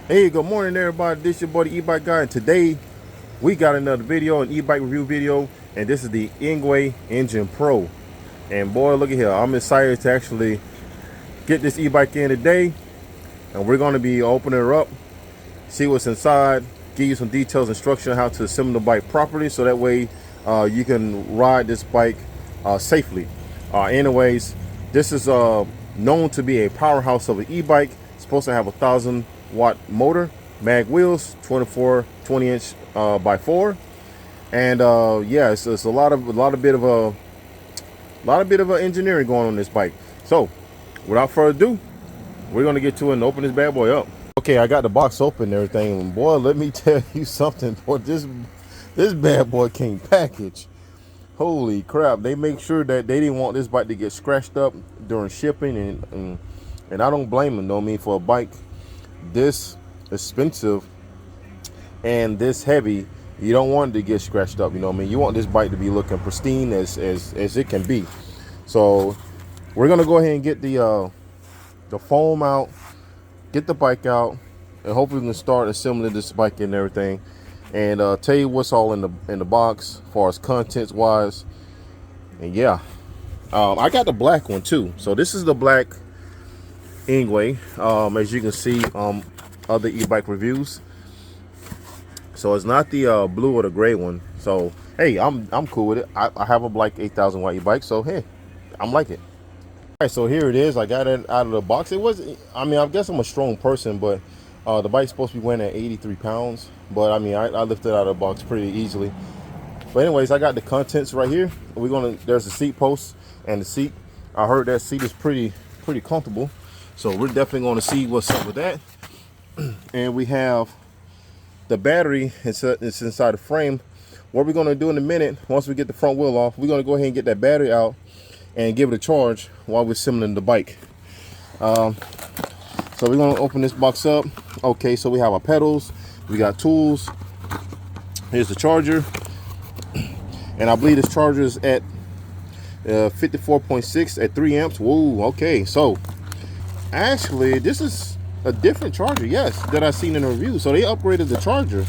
Hey, good morning everybody. This is your boy the E-bike guy, and today we got another video, an e-bike review video, and this is the Engwe Engine Pro. And boy, look at here. I'm excited to actually get this e-bike in today, and we're going to be opening her up, see what's inside, give you some details, instruction on how to assemble the bike properly, so that way you can ride this bike safely. Anyways, this is known to be a powerhouse of an e-bike. It's supposed to have 1,000-watt motor, mag wheels, 20-inch by 4, and yeah, it's a lot of bit of engineering going on this bike. So, without further ado, we're gonna get to it and open this bad boy up. Okay, I got the box open and everything, and boy, let me tell you something. Boy, this bad boy came packaged. Holy crap! They make sure that they didn't want this bike to get scratched up during shipping, and I don't blame them. Though, I mean, for a bike this expensive and this heavy, you don't want it to get scratched up. You know what I mean? You want this bike to be looking pristine as it can be. So we're gonna go ahead and get the foam out, get the bike out, and hopefully we can start assembling this bike and everything, and tell you what's all in the box as far as contents wise. And yeah, I got the black one too. So this is the black Engwe, as you can see other e-bike reviews. So it's not the blue or the gray one. So hey, I'm cool with it. I have a black 8,000 watt e-bike, so hey, I'm like it. All right, so here it is. I got it out of the box. It was, I mean, I guess I'm a strong person, but the bike's supposed to be weighing at 83 pounds. But I mean, I lifted it out of the box pretty easily. But anyways, I got the contents right here. There's a seat post and the seat. I heard that seat is pretty comfortable. So we're definitely going to see what's up with that. And we have the battery. It's inside the frame. What we're going to do in a minute, once we get the front wheel off, we're going to go ahead and get that battery out and give it a charge while we're assembling the bike. So we're going to open this box up. Okay, so we have our pedals, we got tools. Here's the charger, and I believe this charger is at 54.6 at 3 amps. Whoa, okay, so actually this is a different charger, yes, that I've seen in a review. So they upgraded the charger.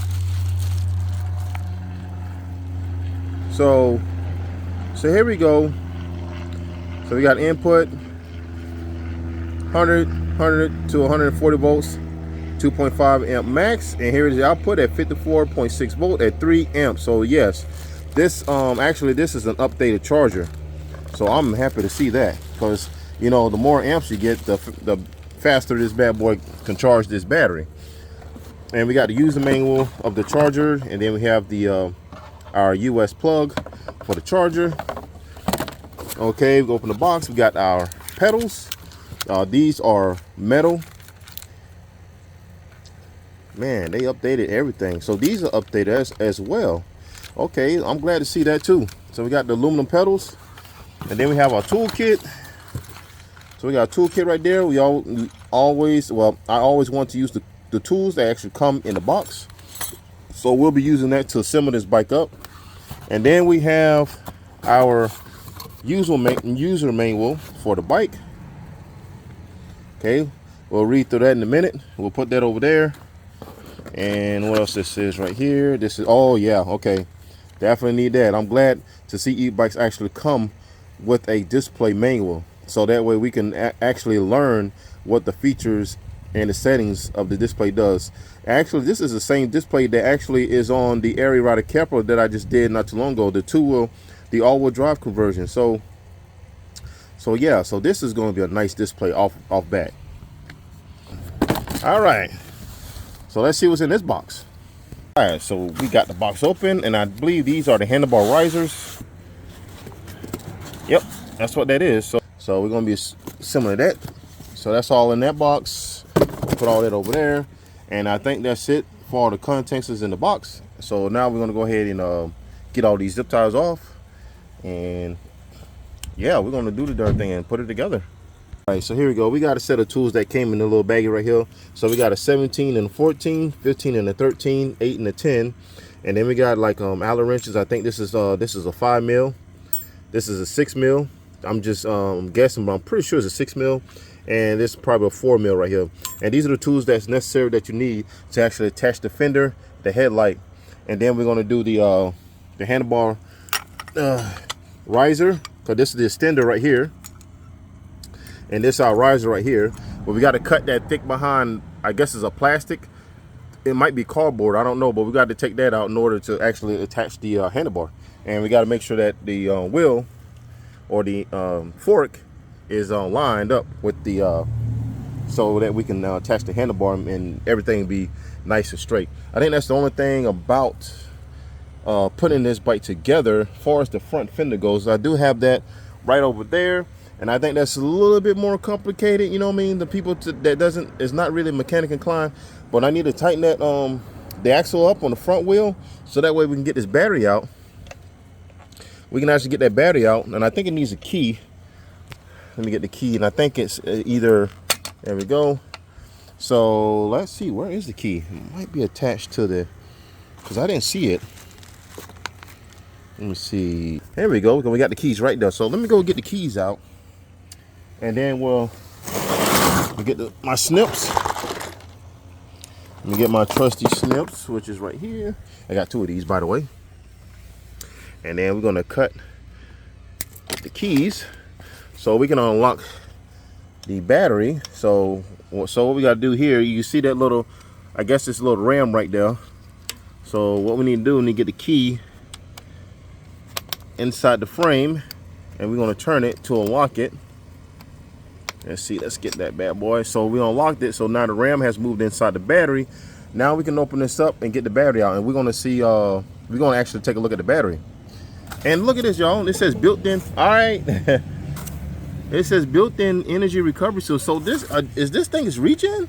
So here we go. So we got input 100 to 140 volts, 2.5 amp max, and here is the output at 54.6 volt at 3 amps. So yes, this actually this is an updated charger. So I'm happy to see that, because you know, the more amps you get, the faster this bad boy can charge this battery. And we got the user manual of the charger, and then we have the our US plug for the charger. Okay, we open the box. We got our pedals. These are metal. Man, they updated everything. So these are updated as well. Okay, I'm glad to see that too. So we got the aluminum pedals, and then we have our toolkit. So we got a toolkit right there. I always want to use the tools that actually come in the box. So we'll be using that to assemble this bike up. And then we have our user manual for the bike. Okay, we'll read through that in a minute. We'll put that over there. And what else this is right here? This is, oh yeah, okay, definitely need that. I'm glad to see e-bikes actually come with a display manual, so that way we can actually learn what the features and the settings of the display does. Actually, this is the same display that actually is on the Area Rider Capra that I just did not too long ago, the all-wheel drive conversion. So yeah, so this is going to be a nice display off bat. All right, so let's see what's in this box. All right, so we got the box open, and I believe these are the handlebar risers. Yep, that's what that is. So we're going to be similar to that. So that's all in that box. Put all that over there, and I think that's it for all the contents is in the box. So now we're going to go ahead and get all these zip ties off, and yeah, we're going to do the darn thing and put it together. All right, so here we go. We got a set of tools that came in a little baggie right here. So we got a 17 and a 14, 15 and a 13, 8 and a 10, and then we got like Allen wrenches. I think this is a 5 mil. This is a 6 mil. I'm just guessing, but I'm pretty sure it's a 6 mil. and this is probably a 4 mil right here. And these are the tools that's necessary that you need to actually attach the fender, the headlight, and then we're going to do the handlebar riser, because this is the extender right here, and this is our riser right here. But we got to cut that thick behind, I guess it's a plastic, it might be cardboard, I don't know, but we got to take that out in order to actually attach the handlebar. And we got to make sure that the wheel or the fork is lined up with the so that we can attach the handlebar and everything be nice and straight. I think that's the only thing about putting this bike together as far as the front fender goes. I do have that right over there, and I think that's a little bit more complicated, you know what I mean? The people that is not really mechanic inclined, but I need to tighten that the axle up on the front wheel, so that way we can get this battery out. We can actually get that battery out, and I think it needs a key. Let me get the key, and I think it's either, there we go. So let's see, where is the key? It might be attached to the, because I didn't see it. Let me see. There we go. We got the keys right there. So let me go get the keys out, and then we'll get my snips. Let me get my trusty snips, which is right here. I got 2 of these, by the way. And then we're gonna cut the keys so we can unlock the battery. So what we gotta do here, you see that little, I guess this little ram right there. So what we need to do, we need to get the key inside the frame, and we're gonna turn it to unlock it. Let's see, let's get that bad boy. So we unlocked it, so now the ram has moved inside the battery. Now we can open this up and get the battery out, and we're gonna see, we're gonna actually take a look at the battery. And look at this, y'all. It says built-in. All right. It says built-in energy recovery. So this is this thing is reaching?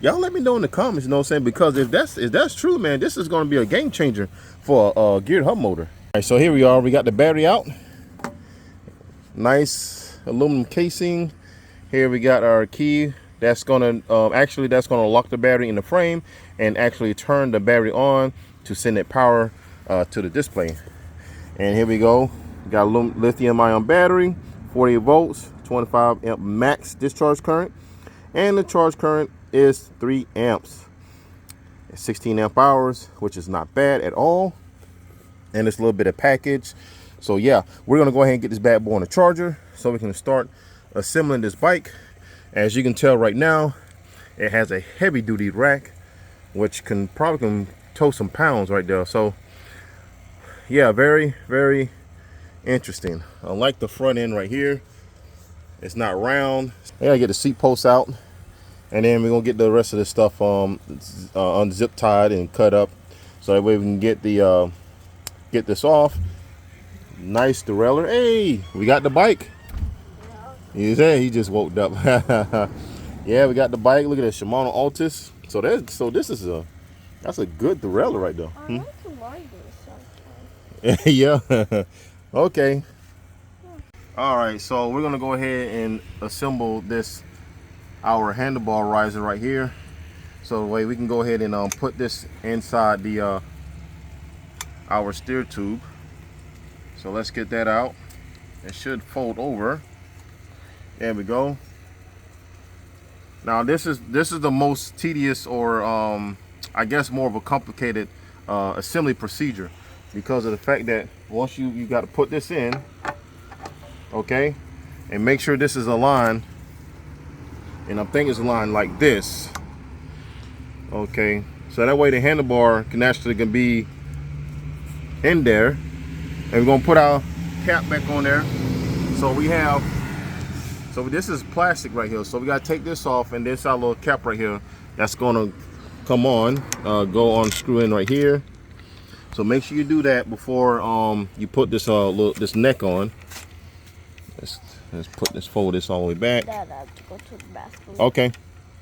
Y'all let me know in the comments, you know what I'm saying? Because if that's true, man, this is going to be a game changer for a geared hub motor. All right, so here we are. We got the battery out. Nice aluminum casing. Here we got our key. That's going to actually lock the battery in the frame and actually turn the battery on to send it power to the display. And here we go. We got a lithium ion battery, 48 volts, 25 amp max discharge current, and the charge current is 3 amps, 16 amp hours, which is not bad at all. And it's a little bit of package. So yeah, we're gonna go ahead and get this bad boy on the charger so we can start assembling this bike. As you can tell right now, it has a heavy duty rack, which probably can tow some pounds right there. So yeah, very, very interesting. I like the front end right here. It's not round. I gotta get the seat posts out, and then we're gonna get the rest of this stuff unzip tied and cut up, so that way we can get the get this off. Nice derailleur. Hey, we got the bike. He said he just woke up. Yeah, we got the bike. Look at that Shimano Altus. So this is that's a good derailleur right there. I like to ride this. Yeah. Okay. All right, so we're gonna go ahead and assemble our handlebar riser right here. So the way we can go ahead and put this inside the our steer tube. So let's get that out. It should fold over. There we go. Now this is the most tedious, or I guess more of a complicated assembly procedure, because of the fact that once you got to put this in, okay, and make sure this is aligned, and I'm thinking it's aligned like this, okay, so that way the handlebar can be in there. And we're gonna put our cap back on there. So this is plastic right here, so we gotta take this off, and this our little cap right here that's gonna come on, go on, screw in right here. So make sure you do that before you put this this neck on. Let's fold this all the way back. Dad, I have to go to the bathroom. Okay.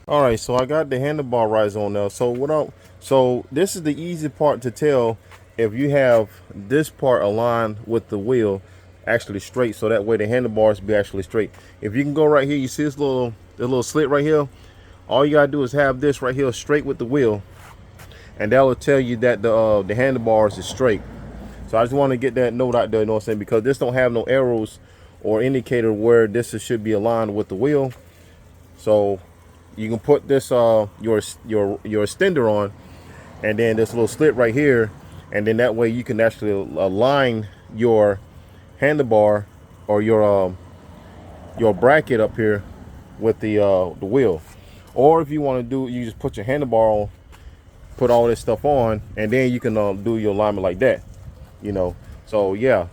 All right, so I got the handlebar riser on now. So this is the easy part to tell if you have this part aligned with the wheel actually straight, so that way the handlebars be actually straight. If you can go right here, you see this little slit right here. All you gotta do is have this right here straight with the wheel, and that will tell you that the handlebars is straight. So I just want to get that note out there, you know what I'm saying, because this don't have no arrows or indicator where this should be aligned with the wheel. So you can put this your extender on, and then this little slit right here, and then that way you can actually align your handlebar or your bracket up here with the wheel. Or if you want to do, you just put your handlebar on, put all this stuff on, and then you can do your alignment like that, you know. So yeah,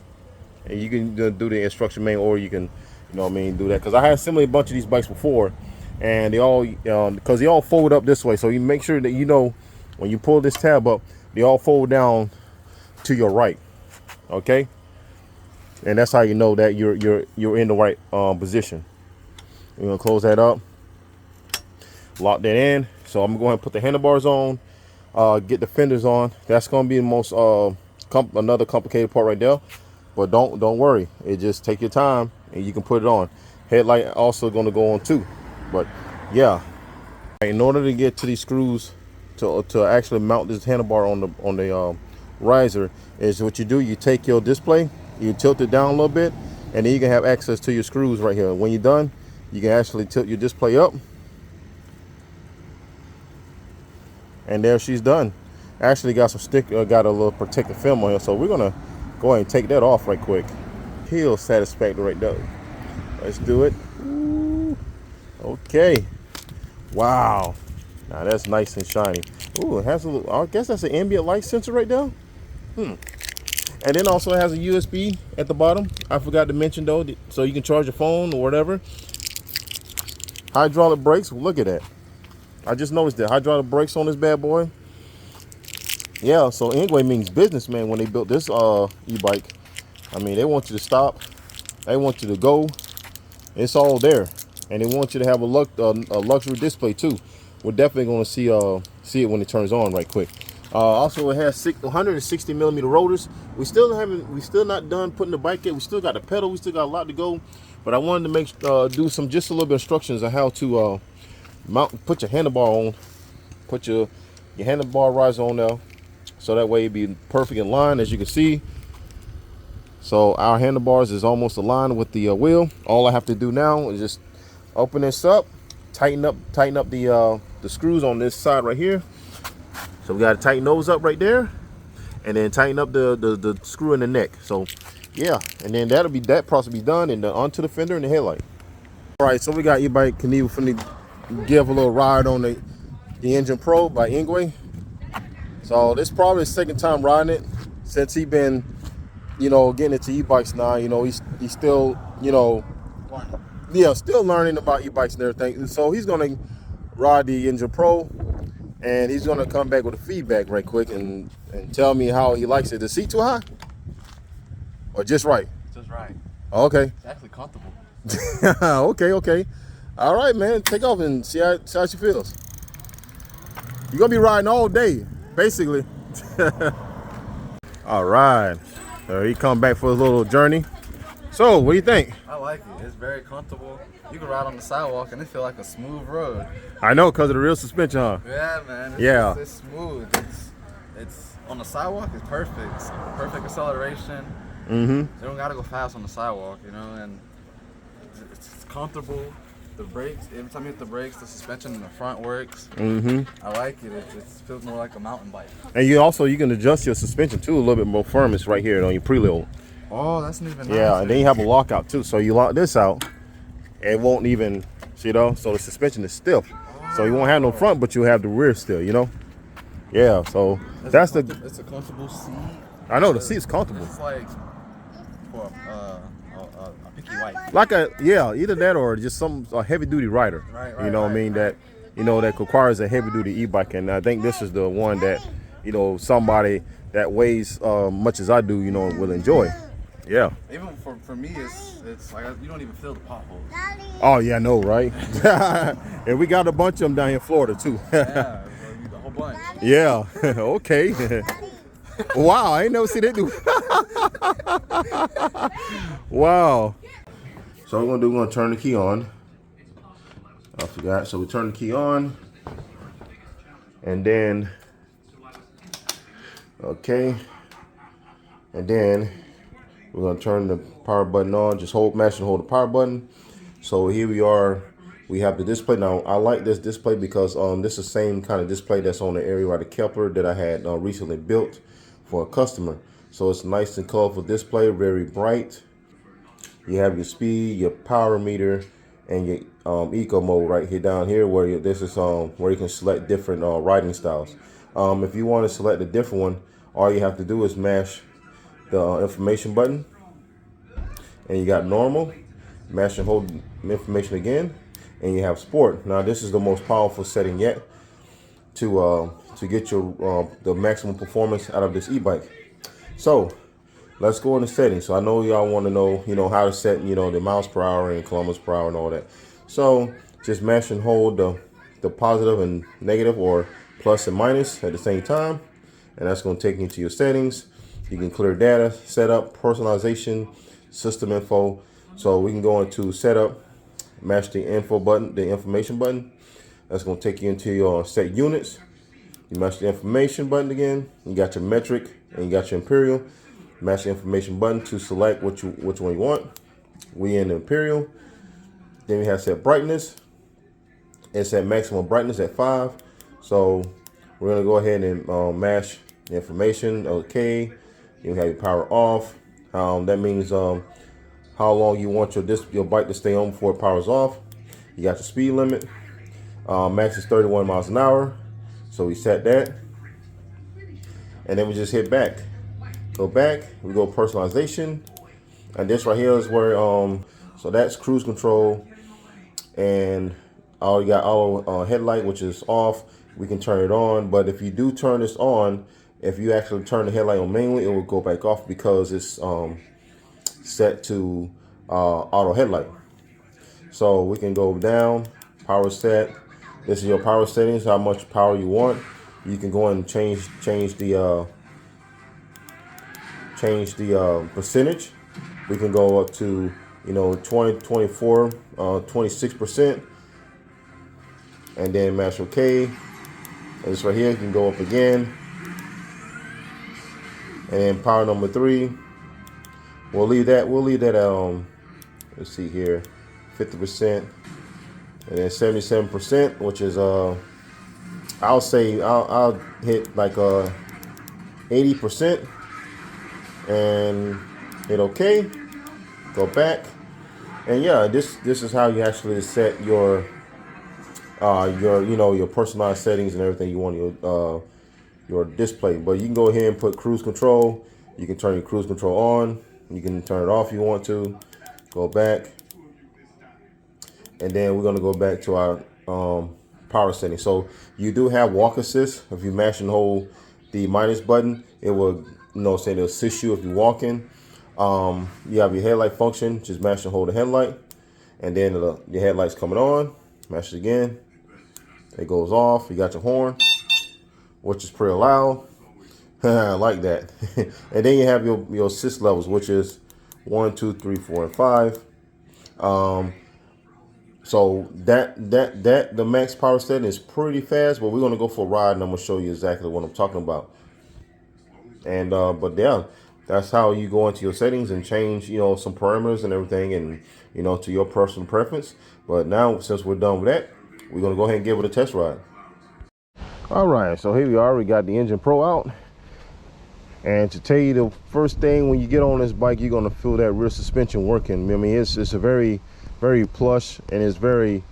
and you can do the instruction manual, or you can, you know what I mean, do that. Because I had similarly a bunch of these bikes before, and they all because they all fold up this way, so you make sure that you know when you pull this tab up, they all fold down to your right. Okay, and that's how you know that you're in the right position. You're gonna close that up, lock that in. So I'm gonna go ahead and put the handlebars on, get the fenders on. That's gonna be the most another complicated part right there, but don't worry, it just take your time and you can put it on. Headlight also gonna go on too. But yeah, in order to get to these screws to actually mount this handlebar on the riser, is what you do, you take your display, you tilt it down a little bit, and then you can have access to your screws right here. When you're done, you can actually tilt your display up, and there she's done. Actually got some got a little protective film on here, so we're gonna go ahead and take that off right quick. Heel satisfactory right there. Let's do it. Ooh. Okay. Wow. Now that's nice and shiny. Ooh, it has a little, I guess that's an ambient light sensor right there. And then also it has a USB at the bottom. I forgot to mention though, so you can charge your phone or whatever. Hydraulic brakes, look at that. I just noticed that hydraulic brakes on this bad boy. Yeah, so Engwe means business, man. When they built this e-bike, I mean, they want you to stop, they want you to go. It's all there, and they want you to have a luxury display too. We're definitely going to see it when it turns on right quick. Also, it has 160 millimeter rotors. We still not done putting the bike in. We still got the pedal. We still got a lot to go. But I wanted to do just a little bit of instructions on how to put your handlebar on, put your handlebar riser on there, so that way it'd be perfect in line, as you can see. So our handlebars is almost aligned with the wheel. All I have to do now is just open this up, tighten up the screws on this side right here. So we got to tighten those up right there, and then tighten up the screw in the neck. So yeah, and then that process be done, and onto the fender and the headlight. All right, so we got E-bikeguy finna give a little ride on the Engine Pro by Engwe. So this is probably his second time riding it since he been, you know, getting into e-bikes now. You know, he's still, you know, yeah, still learning about e-bikes and everything. And so he's gonna ride the Engine Pro, and he's gonna come back with a feedback right quick and tell me how he likes it. Is the seat too high, or just right? Just right. Okay. It's actually comfortable. Okay. All right, man. Take off and see how she feels. You're gonna be riding all day, basically. All right. He come back for a little journey. So, what do you think? I like it. It's very comfortable. You can ride on the sidewalk and it feel like a smooth road. I know, because of the real suspension, huh? Yeah, man. It's smooth. It's on the sidewalk. It's perfect. It's perfect acceleration. You don't gotta go fast on the sidewalk, you know, and it's comfortable. The brakes, every time you hit the brakes, the suspension in the front works. I like it. It feels more like a mountain bike. And you can adjust your suspension too a little bit more firm. It's right here on your preload. Oh, that's not even nice. Yeah, and then you have a lockout too. So you lock this out, it won't even, you know, so the suspension is stiff. So you won't have no front, but you have the rear still, you know? Yeah, so it's a comfortable seat. I know, the seat's comfortable. It's like for a picky white. Like either that or just a heavy duty rider. Right, you know what I mean? That, you know, that requires a heavy duty e-bike. And I think this is the one that, you know, somebody that weighs much as I do, you know, will enjoy. Yeah. Even for me, it's like you don't even feel the potholes. Oh yeah, I know, right? And we got a bunch of them down here in Florida too. Yeah, the whole bunch. Yeah. Okay. Wow, I ain't never seen that do. Wow. So we're gonna turn the key on. I forgot. So we turn the key on, and then and then we're gonna turn the power button on. Just mash and hold the power button. So here we are We have the display. Now, I like this display because this is the same kind of display that's on the area right, the Kepler that I had recently built for a customer. So it's nice and colorful display, very bright. You have your speed, your power meter, and your eco mode right here down here where this is where you can select different riding styles. If you want to select a different one, all you have to do is mash the information button, and you got normal, mash and hold information again, and you have sport. Now this is the most powerful setting yet to get your the maximum performance out of this e-bike. So let's go into settings. So I know y'all want to know, how to set, the miles per hour and kilometers per hour and all that. So just mash and hold the positive and negative, or plus and minus at the same time, and that's going to take you into your settings. You can clear data, setup, personalization, system info. So we can go into setup, mash the info button, the information button. That's going to take you into your set units. You mash the information button again. You got your metric and you got your imperial. Mash the information button to select which one you want. We in the imperial. Then we have set brightness. It's at maximum brightness at 5. So we're gonna go ahead and mash the information. Okay. You have your power off. That means how long you want your bike to stay on before it powers off. You got your speed limit. Max is 31 miles an hour. So we set that. And then we just hit back. Go back, we go personalization, and this right here is where so that's cruise control, and you got our headlight, which is off. We can turn it on, but if you do turn this on, if you actually turn the headlight on manually, it will go back off because it's set to auto headlight. So we can go down, power set. This is your power settings, how much power you want. You can go and change the percentage. We can go up to 20, 24, 26%, and then mash OK. And this right here, you can go up again, and then power number 3. We'll leave that let's see here, 50%, and then 77%, which is I'll say I'll hit like 80%. And hit OK, go back, and yeah, this is how you actually set your personalized settings and everything you want your display. But you can go ahead and put cruise control. You can turn your cruise control on. You can turn it off if you want to. Go back, and then we're gonna go back to our power setting. So you do have walk assist. If you mash and hold the minus button, it will say to assist you if you're walking. You have your headlight function, just mash and hold the headlight, and then your headlight's coming on. Mash it again, it goes off. You got your horn, which is pretty loud. I like that. And then you have your assist levels, which is 1, 2, 3, 4, and 5. So the max power setting is pretty fast, but we're gonna go for a ride and I'm gonna show you exactly what I'm talking about. And but yeah, that's how you go into your settings and change some parameters and everything, and to your personal preference. But now, since we're done with that, we're gonna go ahead and give it a test ride. All right, so here we are. We got the Engine Pro out, and to tell you the first thing, when you get on this bike, you're gonna feel that rear suspension working. I mean, it's a very plush, and it's very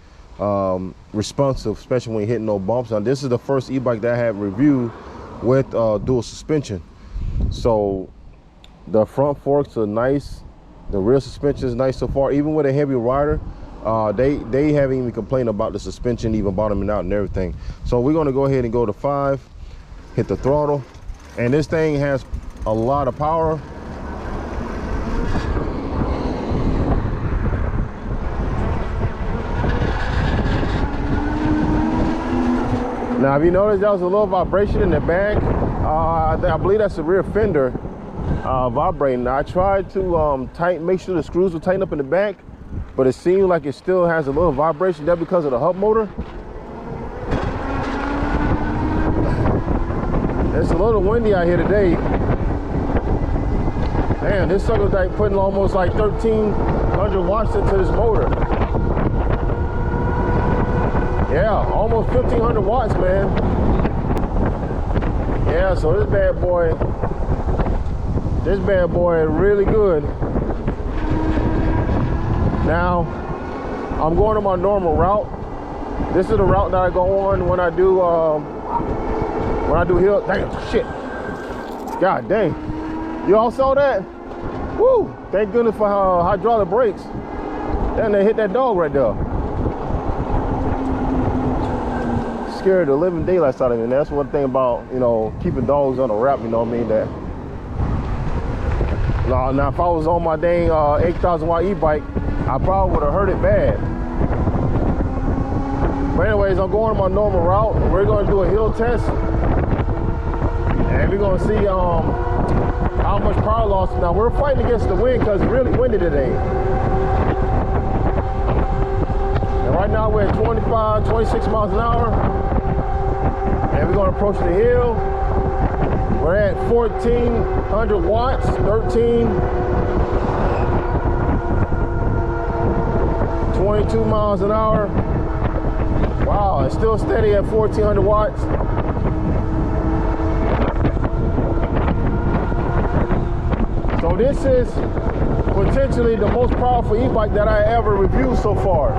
responsive, especially when you're hitting no bumps. Now, this is the first e-bike that I have reviewed with dual suspension. So the front forks are nice, the rear suspension is nice so far. Even with a heavy rider, they haven't even complained about the suspension even bottoming out and everything. So we're going to go ahead and go to 5, hit the throttle, and this thing has a lot of power. Now, if you notice, there was a little vibration in the back. I believe that's the rear fender vibrating. I tried to make sure the screws were tightened up in the back, but it seemed like it still has a little vibration there because of the hub motor. It's a little windy out here today. Man, this sucker's like putting almost like 1,300 watts into this motor. Yeah, almost 1,500 watts, man. Yeah, so this bad boy is really good. Now, I'm going on my normal route. This is the route that I go on when I do hill. Damn, shit. God dang. You all saw that? Woo! Thank goodness for hydraulic brakes. Then they hit that dog right there. Scared the living daylights out of me. And that's one thing about, you know, keeping dogs on a wrap, you know what I mean? That now if I was on my dang 8,000 watt e-bike, I probably would have hurt it bad. But anyways, I'm going on my normal route. We're going to do a hill test. And we're going to see how much power loss. Now, we're fighting against the wind because it's really windy today. And right now, we're at 25, 26 miles an hour. And we're going to approach the hill. We're at 1,400 watts, 22 miles an hour. Wow, it's still steady at 1,400 watts. So this is potentially the most powerful e-bike that I ever reviewed so far.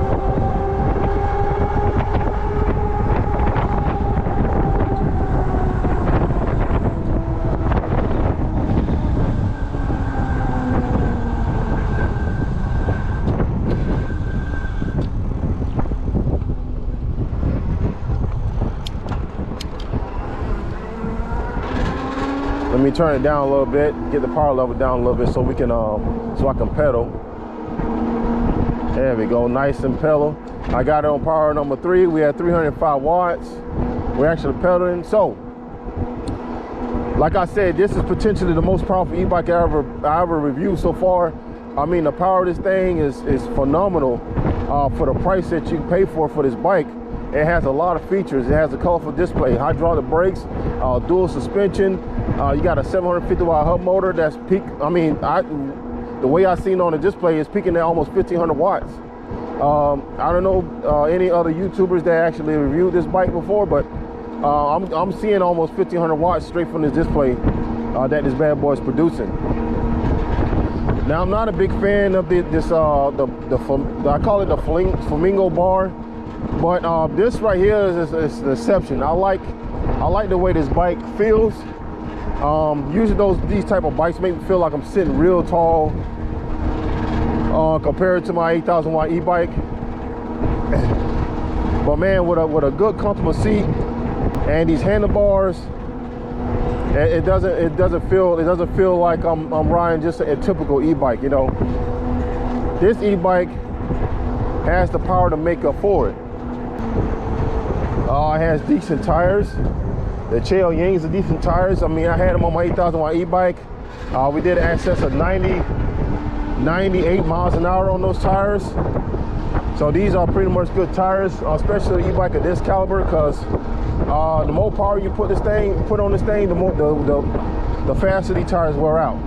Let me turn it down a little bit, get the power level down a little bit so we can so I can pedal. There we go, nice and pedal. I got it on power number 3. We had 305 watts. We're actually pedaling. So, like I said, this is potentially the most powerful e-bike I ever reviewed so far. I mean, the power of this thing is phenomenal for the price that you pay for this bike. It has a lot of features. It has a colorful display, hydraulic brakes, dual suspension. You got a 750 watt hub motor that's peak. I mean, the way I seen on the display is peaking at almost 1,500 watts. I don't know any other YouTubers that actually reviewed this bike before, but I'm seeing almost 1,500 watts straight from this display that this bad boy is producing. Now, I'm not a big fan of I call it the flamingo bar, but this right here is an exception. I like the way this bike feels. Usually these type of bikes make me feel like I'm sitting real tall compared to my 8,000 watt e-bike. But man, with a good comfortable seat and these handlebars, it doesn't feel like I'm riding just a typical e-bike. You know, this e-bike has the power to make up for it. It has decent tires. The Chael Yangs are decent tires. I mean, I had them on my 8,000 watt e-bike. We did access of 98 miles an hour on those tires. So these are pretty much good tires, especially the e-bike of this caliber, because the more power you put on this thing, the faster these tires wear out.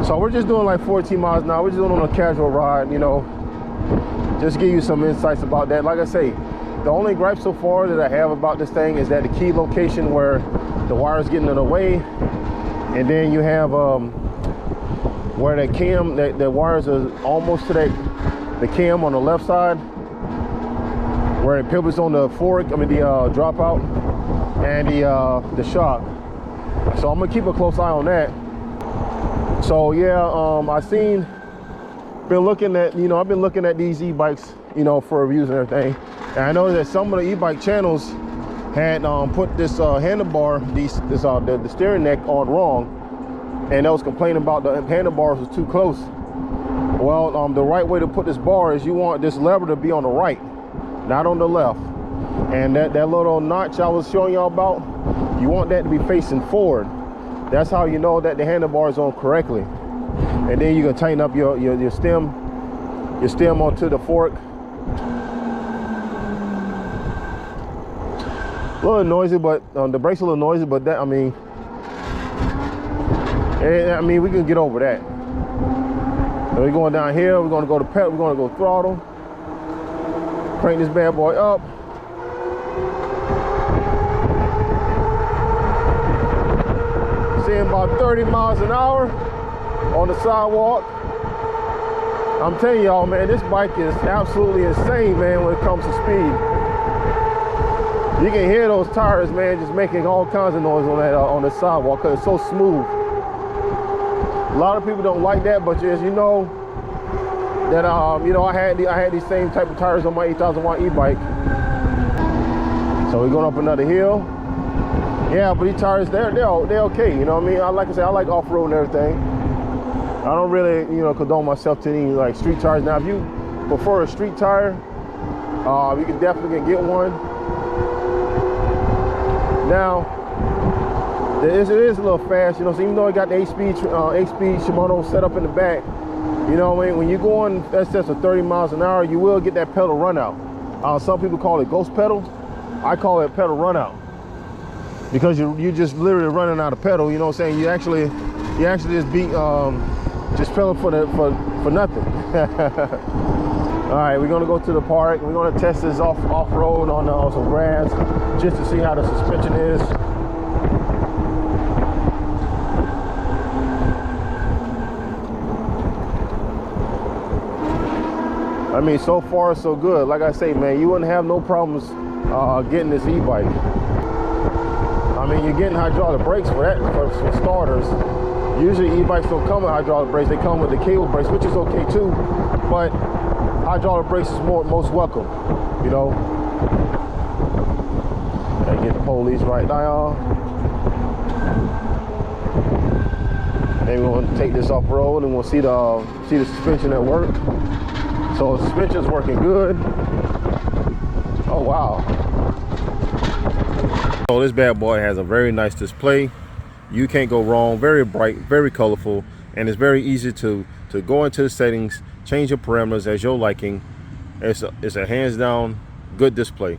So we're just doing like 14 miles an hour. We're just doing on a casual ride, you know. Just give you some insights about that. Like I say, the only gripe so far that I have about this thing is that the key location where the wire's getting in the way, and then you have where that cam, the wires are almost to the cam on the left side, where it pivots on the fork, the dropout, and the shock. So I'm gonna keep a close eye on that. So yeah, I've been looking at these e-bikes, you know, for reviews and everything. And I know that some of the e-bike channels had put this handlebar, the steering neck on wrong, and they was complaining about the handlebars was too close. Well, the right way to put this bar is you want this lever to be on the right, not on the left. And that little notch I was showing y'all about, you want that to be facing forward. That's how you know that the handlebar is on correctly. And then you can tighten up your stem onto the fork. A little noisy, but the brakes are a little noisy, but that, I mean, we can get over that. So we're going down here, we're gonna go to pedal, we're gonna go throttle. Crank this bad boy up. Seeing about 30 miles an hour on the sidewalk. I'm telling y'all, man, this bike is absolutely insane, man, when it comes to speed. You can hear those tires, man, just making all kinds of noise on the sidewalk because it's so smooth. A lot of people don't like that, but as you know, that you know, I had these same type of tires on my 8001 e-bike. So we're going up another hill. Yeah, but these tires, they're okay. You know what I mean? Like I said, I like off-road and everything. I don't really, you know, condone myself to any like street tires. Now, if you prefer a street tire, you can definitely get one. Now, it is a little fast, you know. So even though it got the 8-speed Shimano set up in the back, you know what I mean? When you're going excess of 30 miles an hour, you will get that pedal run out. Some people call it ghost pedal. I call it pedal run out because you just literally running out of pedal. You know what I'm saying? You actually just beat just pedal for nothing. All right, we're gonna go to the park. We're gonna test this off road on some grass just to see how the suspension is. I mean, so far so good. Like I say, man, you wouldn't have no problems getting this e-bike. I mean, you're getting hydraulic brakes for that, for starters. Usually e-bikes don't come with hydraulic brakes. They come with the cable brakes, which is okay too. But hydraulic brakes is most welcome, you know. Gotta get the police right now. Then we're gonna take this off road and we'll see the suspension at work. So the suspension's working good. Oh wow. So this bad boy has a very nice display. You can't go wrong. Very bright, very colorful, and it's very easy to go into the settings, change your parameters as your liking. It's a hands down good display.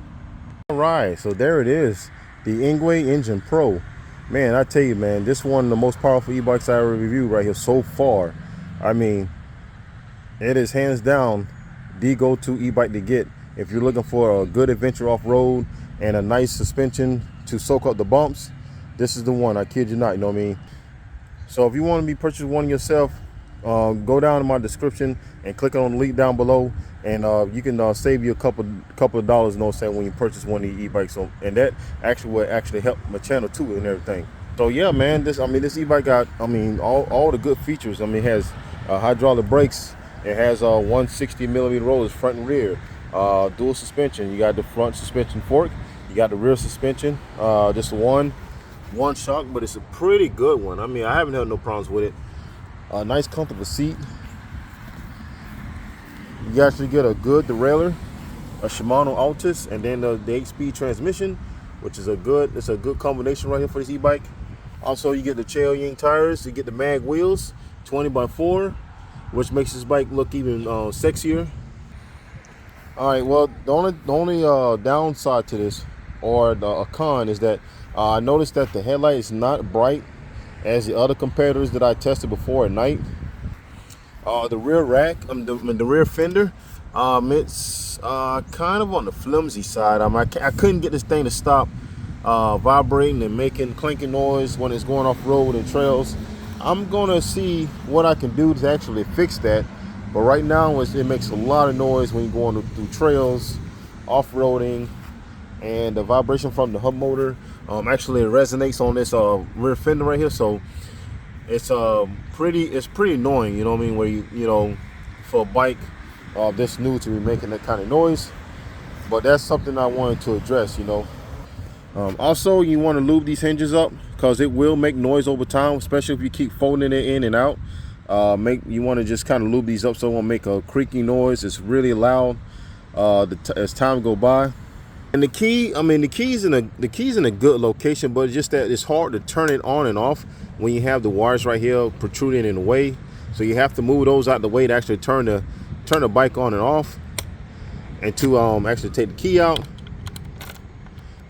All right, so there it is, the Engwe Engine Pro. Man, I tell you, man, this is one of the most powerful e-bikes I ever reviewed right here so far. I mean, it is hands down the go-to e-bike to get if you're looking for a good adventure off-road and a nice suspension to soak up the bumps. This is the one, I kid you not, you know what I mean? So if you want to be purchasing one yourself, go down in my description and click on the link down below, and you can save you a couple of dollars, you know what I'm saying, when you purchase one of these e-bikes. So, and that actually will help my channel too and everything. So yeah, man, this e-bike got, all the good features. I mean, it has hydraulic brakes. It has 160 millimeter rollers front and rear, dual suspension. You got the front suspension fork, you got the rear suspension, just one shock, but it's a pretty good one. I mean, I haven't had no problems with it. A nice comfortable seat. You actually get a good derailleur, a Shimano Altus, and then the 8-speed transmission, which is a good combination right here for this e-bike. Also, you get the Trail Ying tires, you get the mag wheels, 20x4, which makes this bike look even sexier. All right, well, the only downside to this, or a con, is that I noticed that the headlight is not bright as the other competitors that I tested before at night. The rear rack, the rear fender, it's kind of on the flimsy side. I couldn't get this thing to stop vibrating and making clinking noise when it's going off road and trails. I'm gonna see what I can do to actually fix that, but right now it makes a lot of noise when you're going through trails, off-roading, and the vibration from the hub motor actually resonates on this rear fender right here. So it's pretty annoying, you know what I mean, where you know, for a bike this new to be making that kind of noise. But that's something I wanted to address, you know. Also, you want to lube these hinges up because it will make noise over time, especially if you keep folding it in and out. You want to just kind of lube these up so it won't make a creaking noise. It's really loud as time go by. And the key's in a good location, but it's just that it's hard to turn it on and off when you have the wires right here protruding in the way. So you have to move those out the way to actually turn the bike on and off, and to actually take the key out.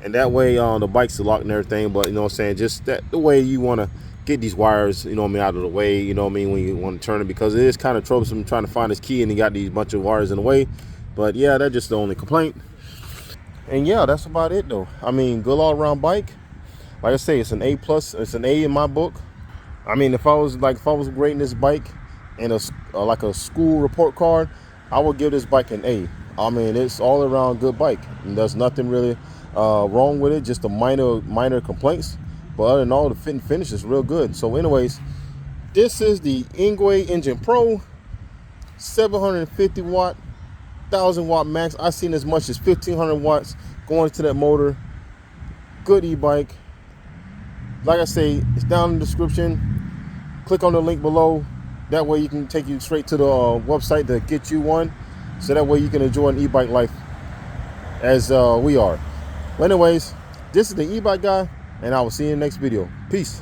And that way the bike's locked and everything. But you know what I'm saying, just the way you want to get these wires, you know what I mean, out of the way, you know what I mean, when you want to turn it, because it is kind of troublesome trying to find this key and you got these bunch of wires in the way. But yeah, that's just the only complaint. And yeah, that's about it though. I mean, good all around bike. Like I say, it's an A plus. It's an A in my book. I mean, if I was grading this bike in like a school report card, I would give this bike an A. I mean, it's all around good bike. And there's nothing really wrong with it. Just the minor complaints. But other than all, the fit and finish is real good. So, anyways, this is the Engwe Engine Pro, 750 watt, 1000 watt max. I've seen as much as 1500 watts going to that motor. Good e-bike. Like I say, it's down in the description. Click on the link below. That way you can take you straight to the website to get you one. So that way you can enjoy an e-bike life as we are. But anyways, this is the e-bike guy, and I will see you in the next video. Peace.